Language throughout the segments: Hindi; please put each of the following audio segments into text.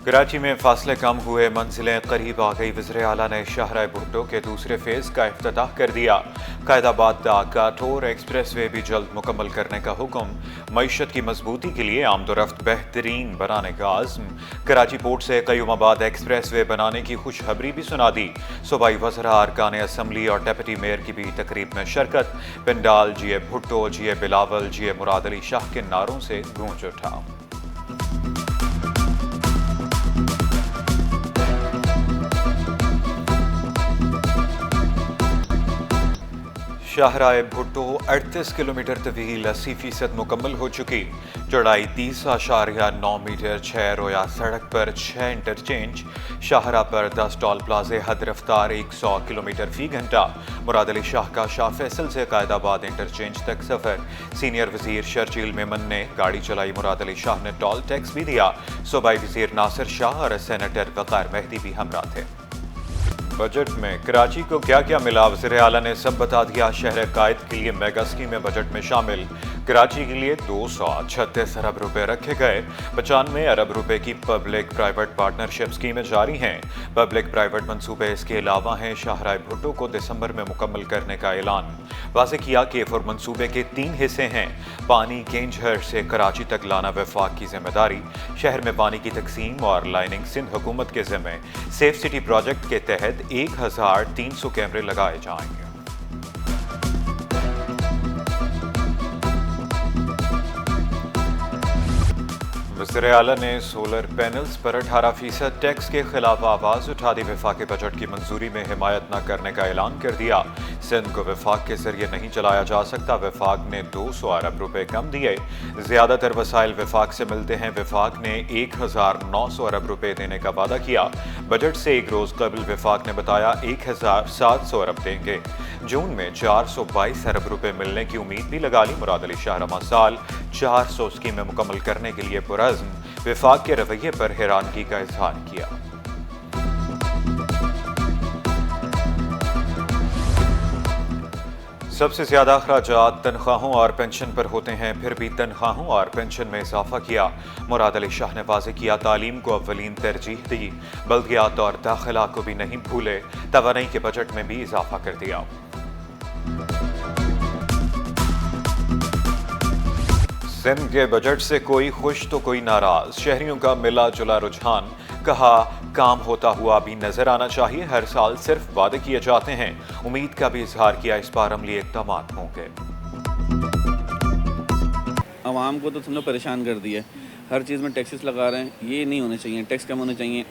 कराची में फासले कम हुए, मंजिलें करीब आ गई। वज़ीर आला ने शाहराह भुट्टो के दूसरे फेज़ का इफ्तिताह कर दिया। कायदाबाद काटोर एक्सप्रेस वे भी जल्द मुकम्मल करने का हुक्म। मईशत की मजबूती के लिए आमदोरफ्त बेहतरीन बनाने का आज़म। कराची पोर्ट से कयूमाबाद एक्सप्रेस वे बनाने की खुशखबरी भी सुना दी। सूबाई वज़रा, अरकान असम्बली और डेप्यूटी मेयर की भी तकरीब में शिरकत। पिंडाल जिए भुट्टो, जिए बिलावल, जिए मुराद अली शाह के नारों से गूंज उठा। शाहराह भुट्टो 38 किलोमीटर तवील 80% मुकम्मल हो चुकी। चौड़ाई 30.9 मीटर, 6 रोया सड़क पर 6 इंटरचेंज। शाहराह पर 10 टोल प्लाजे, हद रफ्तार 100 किलोमीटर फी घंटा। मुराद अली शाह का शाह फैसल से कायदाबाद इंटरचेंज तक सफर। सीनियर वजीर शर्जील मेमन ने गाड़ी चलाई, मुराद अली शाह ने टोल टैक्स भी दिया। सूबाई वजीर नासिर शाह और सेनेटर वक़ार मेहदी भी हमरा थे। बजट में कराची को क्या क्या मिला, वज़ीर आला ने सब बता दिया। शहर कायद के लिए मेगा स्कीमें बजट में शामिल। कराची के लिए 236 अरब रुपए रखे गए। 95 अरब रुपए की पब्लिक प्राइवेट पार्टनरशिप स्कीमें जारी हैं। पब्लिक प्राइवेट मंसूबे इसके अलावा हैं। शाहराह भुट्टो को दिसंबर में मुकम्मल करने का ऐलान। वाज़े किया कि फुर मंसूबे के 3 हिस्से हैं। पानी केंझर से कराची तक लाना वफाक की जिम्मेदारी। शहर में पानी की तकसीम और लाइनिंग सिंध हुकूमत के जिम्मे। सेफ सिटी प्रोजेक्ट के तहत 1300 कैमरे लगाए जाएंगे। वज़ीर आला ने सोलर पैनल्स पर 18% टैक्स के खिलाफ आवाज़ उठा दी। वफाक बजट की मंजूरी में हिमायत न करने का ऐलान कर दिया। सिंध को वफाक के जरिए नहीं चलाया जा सकता। वफाक ने 200 अरब रुपए कम दिए। ज़्यादातर वसाइल वफाक से मिलते हैं। वफाक ने 1900 अरब रुपए देने का वादा किया। बजट से एक रोज़ कबल वफाक ने बताया 1700 अरब देंगे। जून में 422 अरब रुपए मिलने की उम्मीद भी लगा ली। मुराद अली शाह रमा साल 400 स्कीमें मुकम्मल करने के लिए पुरज़्म वफाक के रवैये पर हैरानगी का इजहार किया। सबसे ज्यादा अखराजात तनख्वाहों और पेंशन पर होते हैं, फिर भी तनख्वाहों और पेंशन में इजाफा किया। मुराद अली शाह ने वाज़ेह किया तालीम को अव्वलीन तरजीह दी। बल्दियात और दाखिला को भी नहीं भूले। तवानाई के बजट में भी इजाफा कर दिया। सिंध के बजट से कोई खुश तो कोई नाराज। शहरियों का मिला जुला रुझान। कहा काम होता हुआ भी नजर आना चाहिए। हर साल सिर्फ वादे किए जाते हैं। उम्मीद का भी इजहार किया इस बार अमली इक़दाम होंगे। आवाम को तो लोग परेशान कर दिया। हर चीज़ में टैक्सेस लगा रहे हैं। ये नहीं होने चाहिए, टैक्स कम होने चाहिए।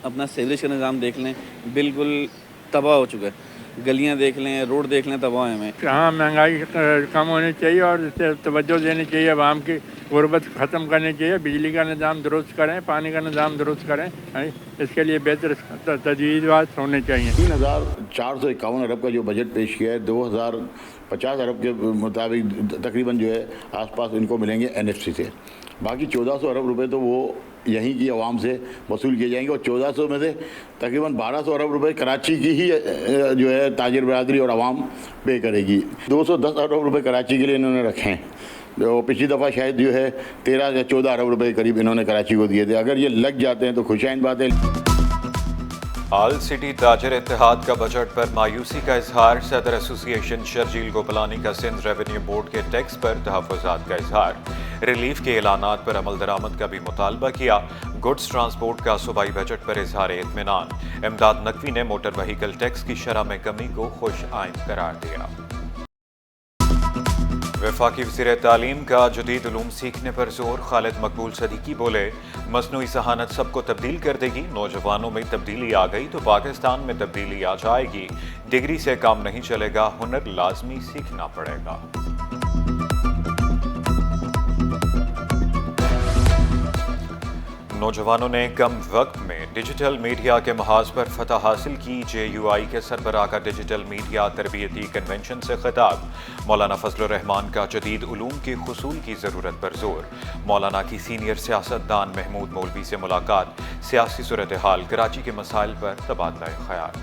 अपना सीवरेज का निज़ाम देख लें, बिल्कुल तबाह हो चुका है। गलियां देख लें, रोड देख लें, तबाह है में। हाँ, महंगाई कम होनी चाहिए और तवज्जो देनी चाहिए। आवाम की गुर्बत ख़त्म करनी चाहिए। बिजली का निज़ाम दुरुस्त करें, पानी का निज़ाम दुरुस्त करें। इसके लिए बेहतर तजवीज़ात होने चाहिए। 3451 अरब का जो बजट पेश किया है, 2050 अरब के मुताबिक तकरीबन जो है आसपास इनको मिलेंगे NFC से। बाकी 1400 अरब रुपए तो वो यहीं की आवाम से वसूल किए जाएंगे और 1400 में से तकरीबन 1200 अरब रुपए कराची की ही जो है ताजिर बरादरी और आवाम पे करेगी। 210 अरब रुपए कराची के लिए इन्होंने रखे हैं। तो पिछली दफ़ा शायद जो है 13 या 14 अरब रुपए के करीब इन्होंने कराची को दिए थे। अगर ये लग जाते हैं तो खुशाइन बात है। आल सिटी ताजर इत्तेहाद का बजट पर मायूसी का इजहार। सदर एसोसिएशन शर्जील गोपलानी का सिंध रेवेन्यू बोर्ड के टैक्स पर तहफ़्फ़ुज़ात का इजहार। रिलीफ के ऐलानात पर अमल दरामद का भी मुतालबा किया। गुड्स ट्रांसपोर्ट का सूबाई बजट पर इजहार इत्मीनान। इमदाद नकवी ने मोटर व्हीकल टैक्स की शरह में कमी को खुश आइंद करार दिया। वफाकी वज़ीर तालीम का जदीद उलूम सीखने पर जोर। खालिद मकबूल सदीकी बोले मसनूई जहानत सबको तब्दील कर देगी। नौजवानों में तब्दीली आ गई तो पाकिस्तान में तब्दीली आ जाएगी। डिग्री से काम नहीं चलेगा, हुनर लाजमी सीखना पड़ेगा। नौजवानों ने कम वक्त में डिजिटल मीडिया के महाज पर फतह हासिल की। JUI के सरबराह का डिजिटल मीडिया तरबियती कन्वेंशन से खिताब। मौलाना फजलुर रहमान का जदीद उलूम के हुसूल की ज़रूरत पर जोर। मौलाना की सीनियर सियासतदान महमूद मौलवी से मुलाकात। सियासी सूरत हाल, कराची के मसाइल पर तबादला ख्याल।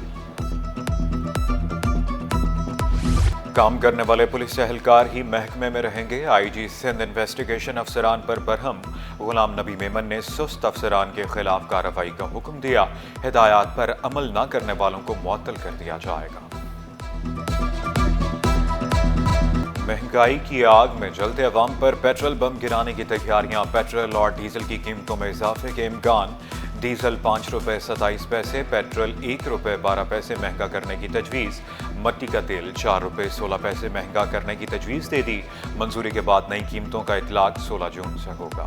काम करने वाले पुलिस एहलकार ही महकमे में रहेंगे। आईजी सिंध इन्वेस्टिगेशन अफसरान पर बरहम। गुलाम नबी मेमन ने सुस्त अफसरान के खिलाफ कार्रवाई का हुक्म दिया। हिदायत पर अमल न करने वालों को मुअत्तल कर दिया जाएगा। महंगाई की आग में जलते अवाम पर पेट्रोल बम गिराने की तैयारियां। पेट्रोल और डीजल की कीमतों में इजाफे के इम्कान। डीजल 5 रुपये 27 पैसे, पेट्रोल 1 रुपये 12 पैसे महंगा करने की तजवीज़। मट्टी का तेल 4 रुपये 16 पैसे महंगा करने की तजवीज़ दे दी। मंजूरी के बाद नई कीमतों का इतलाक 16 जून से होगा।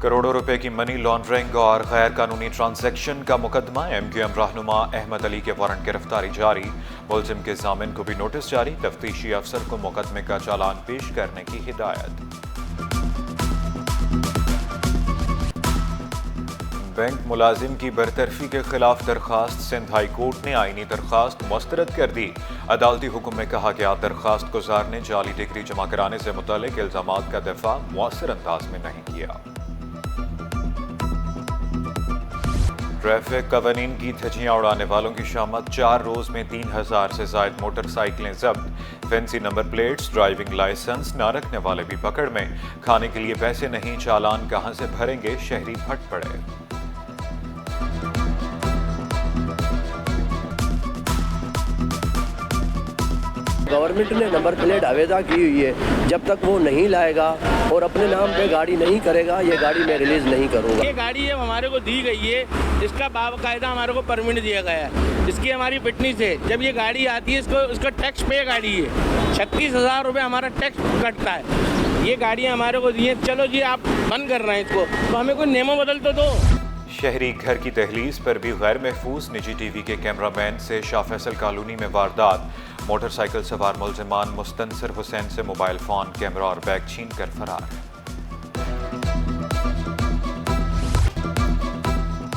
करोड़ों रुपए की मनी लॉन्ड्रिंग और गैर कानूनी ट्रांजैक्शन का मुकदमा। एमक्यूएम रहनुमा अहमद अली के वारंट गिरफ्तारी जारी। मुलजिम के जामिन को भी नोटिस जारी। तफ्तीशी अफसर को मुकदमे का चालान पेश करने की हिदायत। बैंक मुलाजिम की बरतरफी के खिलाफ दरखास्त। सिंध हाई कोर्ट ने आईनी दरखास्त मुस्तरद कर दी। अदालती हुक्म में कहा गया दरखास्त गुजार ने जाली डिग्री जमा कराने से मुतालिक इल्जामात का दफा मुअस्सर अंदाज में नहीं किया। ट्रैफिक कवानीन की धज्जियां उड़ाने वालों की शामत। 4 रोज में 3000 से ज्यादा मोटरसाइकिलें जब्त। Fancy number plates, driving licence न रखने वाले भी पकड़ में। खाने के लिए पैसे नहीं, चालान कहां से भरेंगे, शहरी फट पड़े। गवर्नमेंट ने नंबर प्लेट आवेदा की हुई है, जब तक वो नहीं लाएगा और अपने नाम पे गाड़ी नहीं करेगा, ये गाड़ी मैं रिलीज नहीं करूँगा। ये गाड़ी है हमारे को दी गई है, इसका बाकायदा हमारे को परमिट दिया गया है, इसकी हमारी फिटनेस है। जब ये गाड़ी आती है इसका टैक्स पे गाड़ी है, 36,000 रुपये हमारा टैक्स कटता है। ये गाड़ियाँ हमारे को दी हैं, चलो जी आप बंद कर रहे हैं इसको, तो हमें कोई नियम बदल तो दो। शहरी घर की दहलीज पर भी गैर महफूज। निजी टीवी के कैमरामैन से शाह फैसल कॉलोनी में वारदात। मोटरसाइकिल सवार मुलजिमान मुस्तनसर हुसैन से मोबाइल फोन, कैमरा और बैग छीन कर फरार।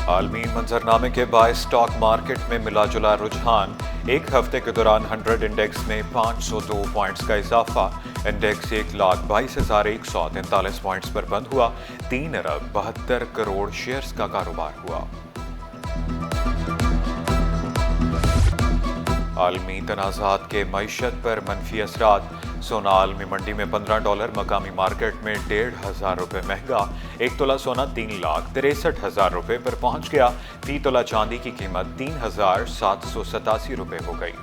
आलमी मंजरनामे के बायस स्टॉक मार्केट में मिला जुला रुझान। एक हफ्ते के दौरान 100 इंडेक्स में 502 पॉइंट्स का इजाफा। इंडेक्स 1,22,143 पॉइंट्स पर बंद हुआ। 3 अरब 72 करोड़ शेयर्स का कारोबार हुआ। आलमी तनाज़ात के मईशत पर मनफी असरात। सोना आलमी मंडी में $15, मकामी मार्केट में 1,500 रुपये महंगा। 1 तोला सोना 3,63,000 रुपये पर पहुंच गया। फी तोला चांदी की कीमत 3,787 रुपये हो गई।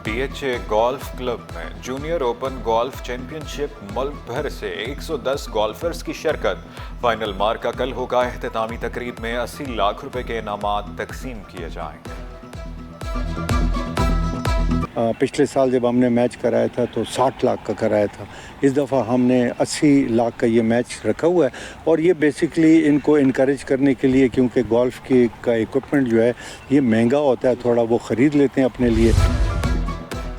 BHA गोल्फ क्लब में जूनियर ओपन गोल्फ चैंपियनशिप। मुल्क भर से 110 गोल्फर्स की शिरकत। फाइनल मार्का कल होगा। इख्तितामी तकरीब में 80 लाख रुपए के इनामात तकसीम किए जाएंगे। पिछले साल जब हमने मैच कराया था तो 60 लाख का कराया था। इस दफ़ा हमने 80 लाख का ये मैच रखा हुआ है और ये बेसिकली इनको इनकरेज करने के लिए, क्योंकि गोल्फ का इक्विपमेंट जो है ये महंगा होता है, थोड़ा वो ख़रीद लेते हैं अपने लिए।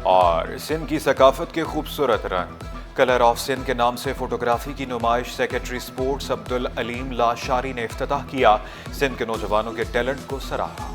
और सिंध की सकाफत के खूबसूरत रंग। कलर ऑफ सिंध के नाम से फोटोग्राफी की नुमाइश सेक्रेटरी स्पोर्ट्स अब्दुल अलीम लाशारी ने इफ्तिताह किया। सिंध के नौजवानों के टैलेंट को सराहा।